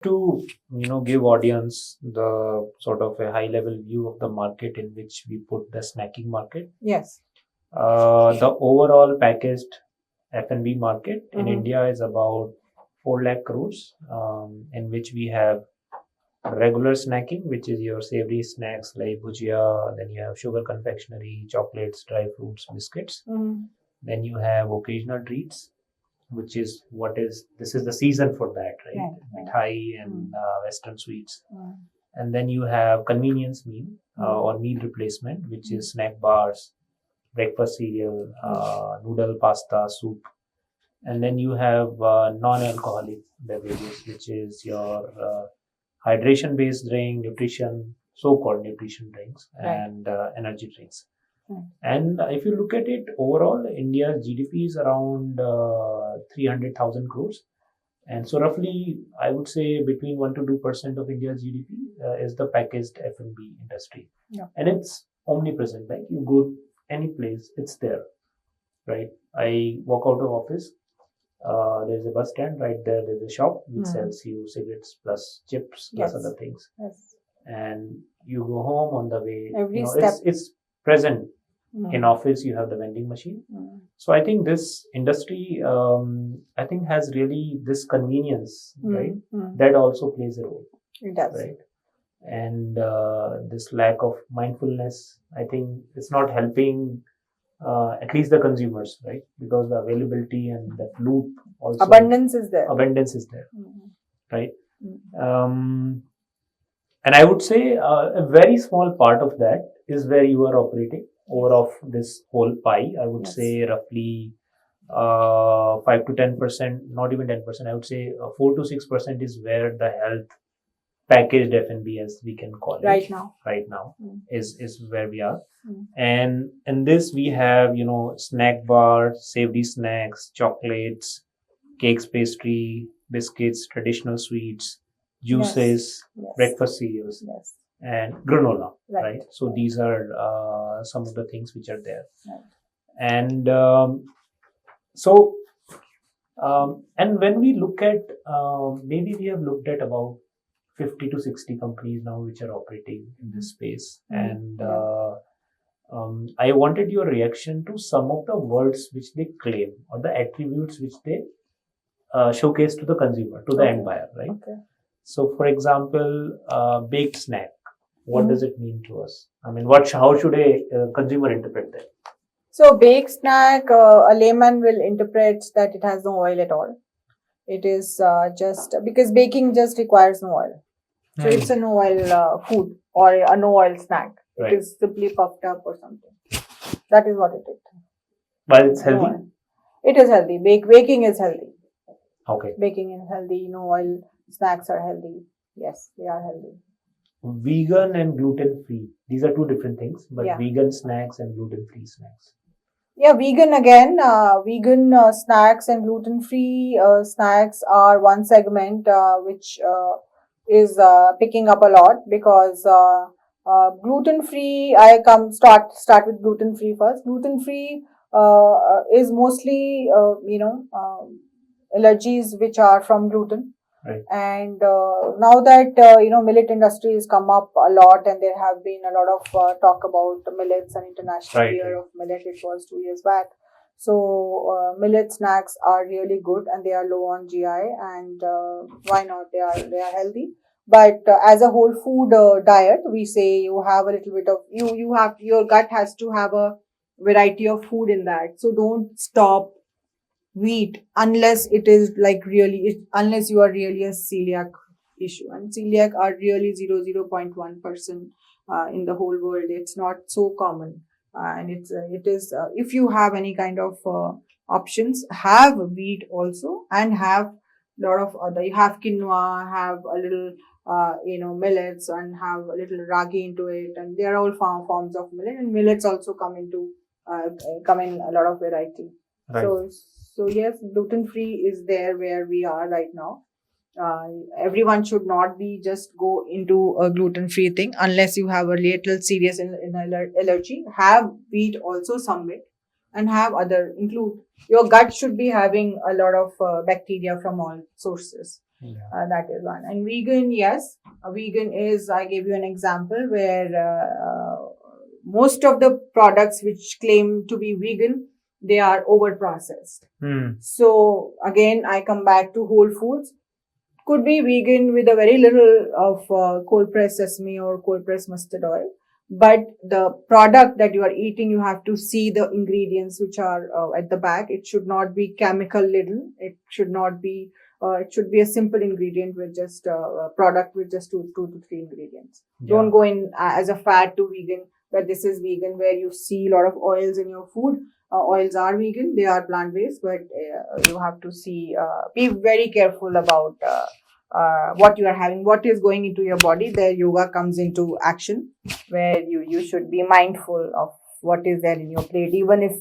To give audience the sort of a high level view of the market in which we put the snacking market. Yes. The overall packaged F&B market in India is about 4 lakh crores, in which we have regular snacking, which is your savory snacks like bhujia, then you have sugar confectionery, chocolates, dry fruits, biscuits. Then you have occasional treats, which is this is the season for that, right? Mithai and western sweets. And then you have convenience meal or meal replacement, which is snack bars, breakfast cereal, noodle, pasta, soup. And then you have non-alcoholic beverages, which is your hydration based drink, nutrition, so-called nutrition drinks, and energy drinks. And if you look at it overall, India's GDP is around 300,000 crores. And so roughly, I would say between 1 to 2% of India's GDP is the packaged F&B industry. And it's omnipresent. Like you go any place, it's there, right? I walk out of office, there's a bus stand right there. There's a shop which sells you cigarettes plus chips plus other things. And you go home on the way. Every step. It's present. In office, you have the vending machine. So I think this industry, I think has really this convenience, right? That also plays a role. It does. Right. And this lack of mindfulness, I think it's not helping at least the consumers, right? Because the availability and that loop also. Abundance is there. Right? And I would say a very small part of that is where you are operating. Over of this whole pie, I would say roughly 5 to 10%, not even 10%. I would say 4 to 6% is where the health packaged F&B, as we can call it, right now is where we are. And in this we have snack bars, savory snacks, chocolates, cakes, pastry, biscuits, traditional sweets, juices, breakfast cereals. And granola, right? So these are some of the things which are there. And and when we look at, maybe we have looked at about 50 to 60 companies now which are operating in this space. And I wanted your reaction to some of the words which they claim or the attributes which they showcase to the consumer, to the end buyer, right? So, for example, baked snack. What does it mean to us? I mean, how should a consumer interpret that? So, baked snack, a layman will interpret that it has no oil at all. It is just because baking just requires no oil. So, it's a no oil food or a no oil snack. It is simply puffed up or something. That is what it is. But it's healthy? It is healthy. Baking is healthy. Okay. Baking is healthy. No oil snacks are healthy. Yes, they are healthy. Vegan and gluten-free. These are two different things, but vegan snacks and gluten-free snacks. Yeah, vegan again. Vegan snacks and gluten-free snacks are one segment which is picking up a lot because gluten-free. I start with gluten-free first. Gluten-free is mostly allergies which are from gluten. Right. And now that millet industry has come up a lot, and there have been a lot of talk about millets and International Year of Millet. It was 2 years back. So millet snacks are really good, and they are low on GI. And why not? They are healthy. But as a whole food diet, we say you have a little bit of your gut has to have a variety of food in that. So don't stop wheat unless it is like unless you are really a celiac issue, and celiac are really 0.1% in the whole world. It's not so common, and it is if you have any kind of options, have wheat also, and have lot of other. You have quinoa, have a little millets, and have a little ragi into it, and they are all forms of millet, and millets also come in a lot of variety. Right. So yes, gluten-free is there where we are right now. Everyone should not be just go into a gluten-free thing unless you have a little serious allergy. Have wheat also some bit, and have other include. Your gut should be having a lot of bacteria from all sources. Yeah. That is one. And vegan, yes, vegan is, I gave you an example where most of the products which claim to be vegan, they are over processed. So again, I come back to whole foods. Could be vegan with a very little of cold pressed sesame or cold pressed mustard oil. But the product that you are eating, you have to see the ingredients which are at the back. It should not be chemical laden. It should not be. It should be a simple ingredient with just a product with just two to three ingredients. Yeah. Don't go in as a fad to vegan that this is vegan where you see a lot of oils in your food. Oils are vegan; they are plant based, but you have to see. Be very careful about what you are having, what is going into your body. There yoga comes into action where you should be mindful of what is there in your plate. Even if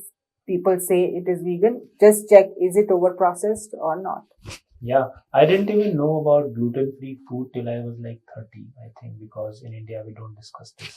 people say it is vegan, just check, is it over processed or not. Yeah, I didn't even know about gluten-free food till I was like 30, I think, because in India we don't discuss this.